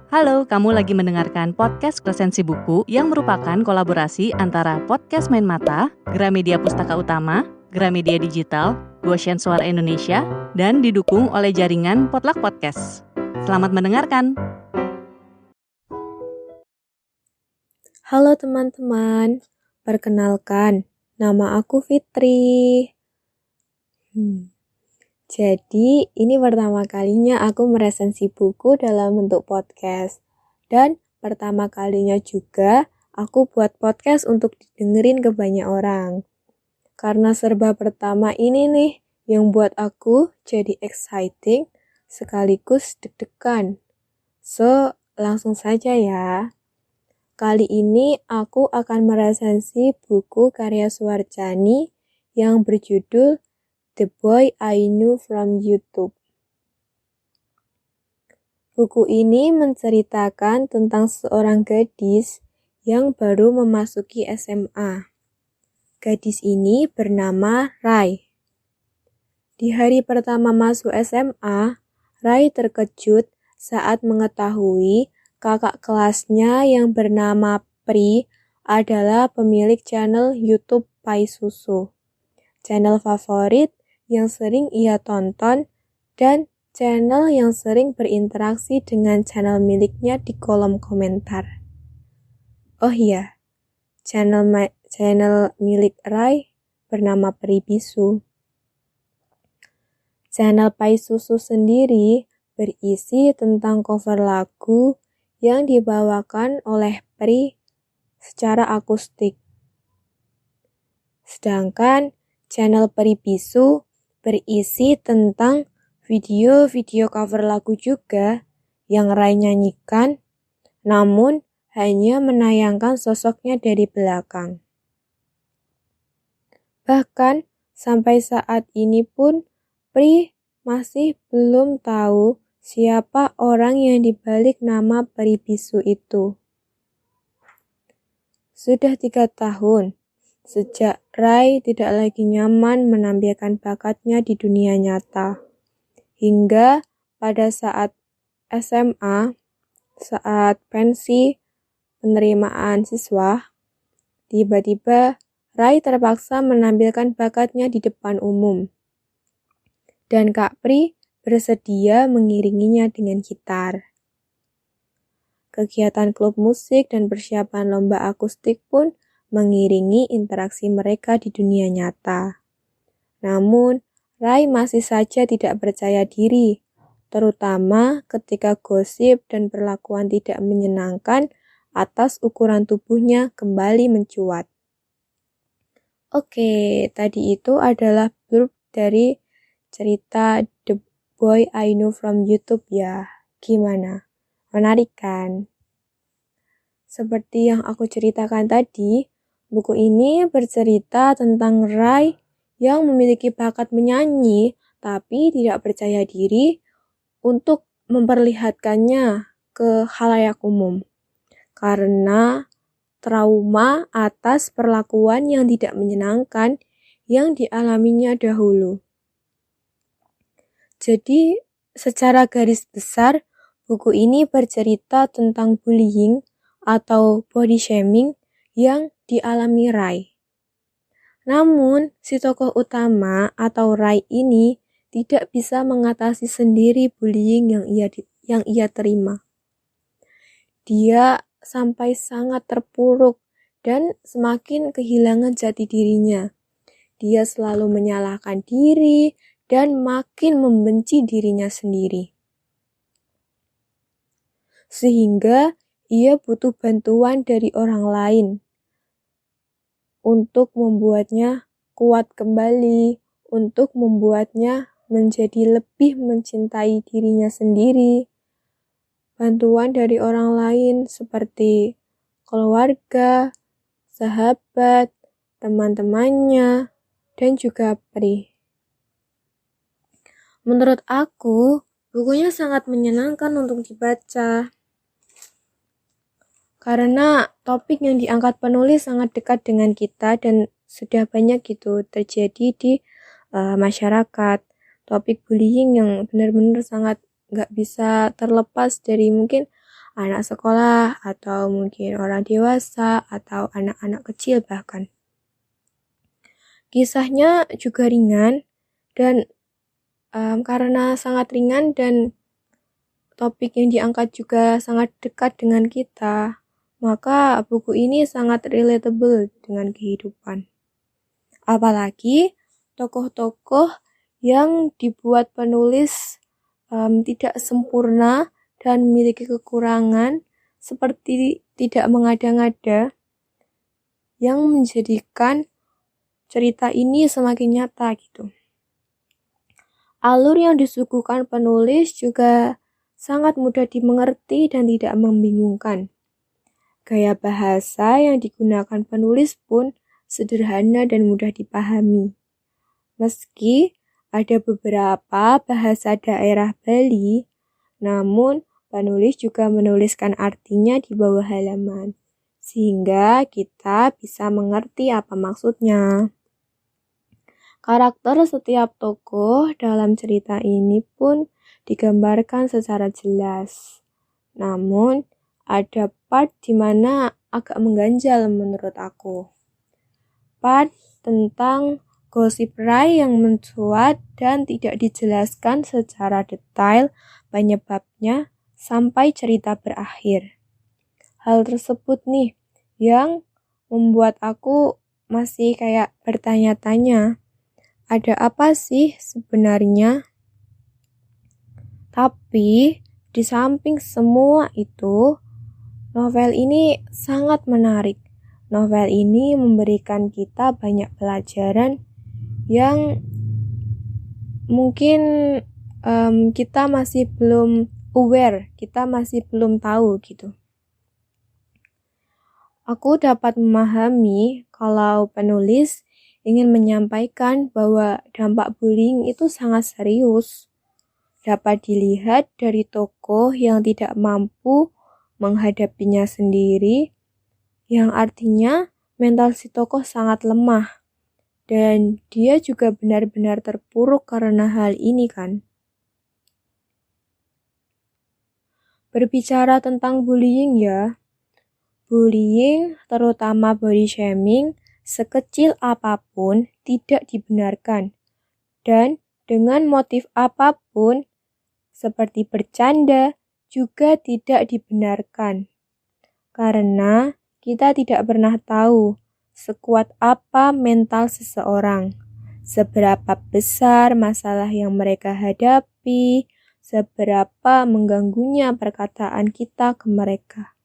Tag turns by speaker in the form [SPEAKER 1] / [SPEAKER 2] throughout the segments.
[SPEAKER 1] Halo, kamu lagi mendengarkan podcast Resensi Buku yang merupakan kolaborasi antara Podcast Main Mata, Gramedia Pustaka Utama, Gramedia Digital, Goshen Suara Indonesia, dan didukung oleh jaringan Potluck Podcast. Selamat mendengarkan!
[SPEAKER 2] Halo teman-teman, perkenalkan, nama aku Fitri. Jadi, ini pertama kalinya aku meresensi buku dalam bentuk podcast. Dan pertama kalinya juga aku buat podcast untuk didengerin ke banyak orang. Karena serba pertama ini nih, yang buat aku jadi exciting sekaligus deg-degan. So, langsung saja ya. Kali ini aku akan meresensi buku karya Suarjani yang berjudul The Boy I Knew from YouTube. Buku ini menceritakan tentang seorang gadis yang baru memasuki SMA. Gadis ini bernama Rai. Di hari pertama masuk SMA, Rai terkejut saat mengetahui kakak kelasnya yang bernama Pri adalah pemilik channel YouTube Pai Susu. Channel favorit yang sering ia tonton dan channel yang sering berinteraksi dengan channel miliknya di kolom komentar. Oh iya, channel milik Rai bernama Pri Bisu. Channel Pai Susu sendiri berisi tentang cover lagu yang dibawakan oleh Pri secara akustik. Sedangkan channel Pri Bisu berisi tentang video-video cover lagu juga yang Rai nyanyikan, namun hanya menayangkan sosoknya dari belakang. Bahkan sampai saat ini pun Pri masih belum tahu siapa orang yang dibalik nama Pri Bisu itu. Sudah 3 tahun sejak Rai tidak lagi nyaman menampilkan bakatnya di dunia nyata. Hingga pada saat SMA, saat pensi penerimaan siswa, tiba-tiba Rai terpaksa menampilkan bakatnya di depan umum. Dan Kak Pri bersedia mengiringinya dengan gitar. Kegiatan klub musik dan persiapan lomba akustik pun mengiringi interaksi mereka di dunia nyata. Namun, Rai masih saja tidak percaya diri, terutama ketika gosip dan perlakuan tidak menyenangkan atas ukuran tubuhnya kembali mencuat. Oke, tadi itu adalah blurb dari cerita The Boy I Know from YouTube ya. Gimana? Menarik kan? Seperti yang aku ceritakan tadi, buku ini bercerita tentang Rai yang memiliki bakat menyanyi tapi tidak percaya diri untuk memperlihatkannya ke khalayak umum karena trauma atas perlakuan yang tidak menyenangkan yang dialaminya dahulu. Jadi, secara garis besar, buku ini bercerita tentang bullying atau body shaming yang dialami Rai. Namun, si tokoh utama atau Rai ini tidak bisa mengatasi sendiri bullying yang ia terima. Dia sampai sangat terpuruk dan semakin kehilangan jati dirinya. Dia selalu menyalahkan diri dan makin membenci dirinya sendiri. Sehingga ia butuh bantuan dari orang lain untuk membuatnya kuat kembali, untuk membuatnya menjadi lebih mencintai dirinya sendiri. Bantuan dari orang lain seperti keluarga, sahabat, teman-temannya, dan juga Pri. Menurut aku, bukunya sangat menyenangkan untuk dibaca. Karena topik yang diangkat penulis sangat dekat dengan kita dan sudah banyak gitu terjadi di masyarakat. Topik bullying yang benar-benar sangat gak bisa terlepas dari mungkin anak sekolah, atau mungkin orang dewasa, atau anak-anak kecil bahkan. Kisahnya juga ringan, dan karena sangat ringan dan topik yang diangkat juga sangat dekat dengan kita, maka buku ini sangat relatable dengan kehidupan. Apalagi tokoh-tokoh yang dibuat penulis tidak sempurna dan memiliki kekurangan seperti tidak mengada-ngada, yang menjadikan cerita ini semakin nyata gitu. Alur yang disuguhkan penulis juga sangat mudah dimengerti dan tidak membingungkan. Gaya bahasa yang digunakan penulis pun sederhana dan mudah dipahami. Meski ada beberapa bahasa daerah Bali, namun penulis juga menuliskan artinya di bawah halaman, sehingga kita bisa mengerti apa maksudnya. Karakter setiap tokoh dalam cerita ini pun digambarkan secara jelas. Namun, ada part di mana agak mengganjal menurut aku. Part tentang gosip Rai yang mencuat dan tidak dijelaskan secara detail penyebabnya sampai cerita berakhir. Hal tersebut nih yang membuat aku masih kayak bertanya-tanya, ada apa sih sebenarnya? Tapi di samping semua itu, novel ini sangat menarik. Novel ini memberikan kita banyak pelajaran yang mungkin kita masih belum aware, kita masih belum tahu gitu. Aku dapat memahami kalau penulis ingin menyampaikan bahwa dampak bullying itu sangat serius. Dapat dilihat dari tokoh yang tidak mampu menghadapinya sendiri, yang artinya mental si tokoh sangat lemah. Dan dia juga benar-benar terpuruk karena hal ini kan. Berbicara tentang bullying ya, bullying terutama body shaming sekecil apapun tidak dibenarkan, dan dengan motif apapun seperti bercanda juga tidak dibenarkan, karena kita tidak pernah tahu sekuat apa mental seseorang, seberapa besar masalah yang mereka hadapi, seberapa mengganggunya perkataan kita ke mereka.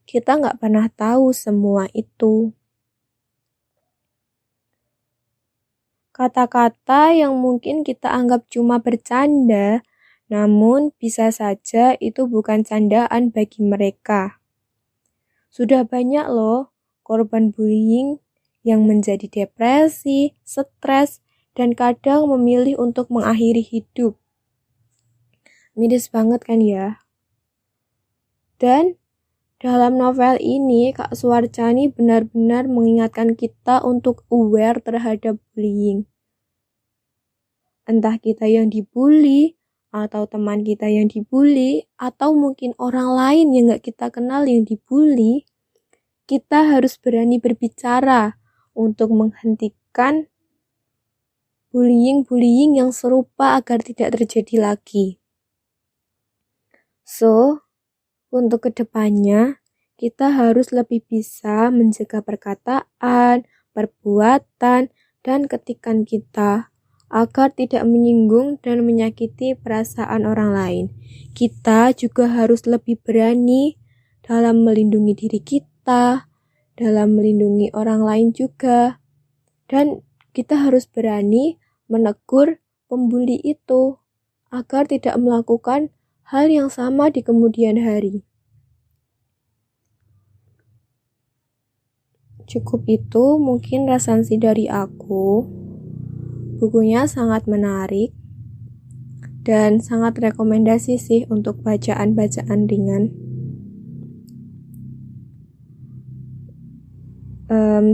[SPEAKER 2] Kita nggak pernah tahu semua itu. Kata-kata yang mungkin kita anggap cuma bercanda, namun bisa saja itu bukan candaan bagi mereka. Sudah banyak loh korban bullying yang menjadi depresi, stres, dan kadang memilih untuk mengakhiri hidup. Miris banget kan ya? Dan dalam novel ini, Kak Suarcani benar-benar mengingatkan kita untuk aware terhadap bullying. Entah kita yang dibully, atau teman kita yang dibully, atau mungkin orang lain yang gak kita kenal yang dibully, kita harus berani berbicara untuk menghentikan bullying-bullying yang serupa agar tidak terjadi lagi. So, untuk kedepannya, kita harus lebih bisa menjaga perkataan, perbuatan, dan ketikan kita agar tidak menyinggung dan menyakiti perasaan orang lain. Kita juga harus lebih berani dalam melindungi diri kita, dalam melindungi orang lain juga. Dan kita harus berani menegur pembuli itu agar tidak melakukan hal yang sama di kemudian hari. Cukup itu mungkin resensi dari aku. Bukunya sangat menarik dan sangat rekomendasi sih untuk bacaan-bacaan ringan.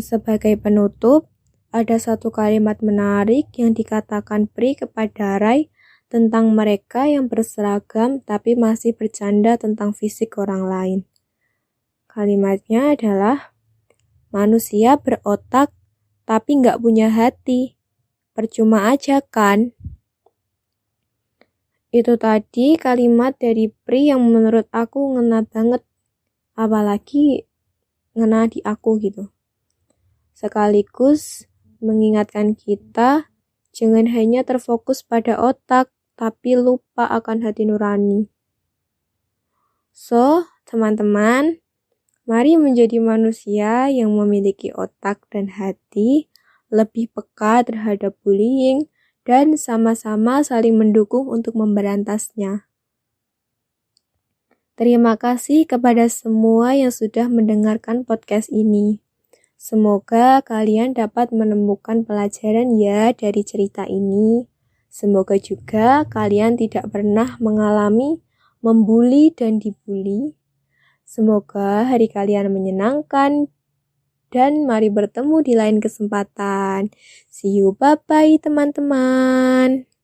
[SPEAKER 2] Sebagai penutup, ada satu kalimat menarik yang dikatakan Pri kepada Rai tentang mereka yang berseragam tapi masih bercanda tentang fisik orang lain. Kalimatnya adalah, manusia berotak tapi nggak punya hati. Percuma aja kan? Itu tadi kalimat dari Pri yang menurut aku ngena banget. Apalagi ngena di aku gitu. Sekaligus mengingatkan kita jangan hanya terfokus pada otak, tapi lupa akan hati nurani. So, teman-teman, mari menjadi manusia yang memiliki otak dan hati, lebih peka terhadap bullying, dan sama-sama saling mendukung untuk memberantasnya. Terima kasih kepada semua yang sudah mendengarkan podcast ini. Semoga kalian dapat menemukan pelajaran ya dari cerita ini. Semoga juga kalian tidak pernah mengalami membuli dan dibully. Semoga hari kalian menyenangkan dan mari bertemu di lain kesempatan. See you, bye-bye teman-teman.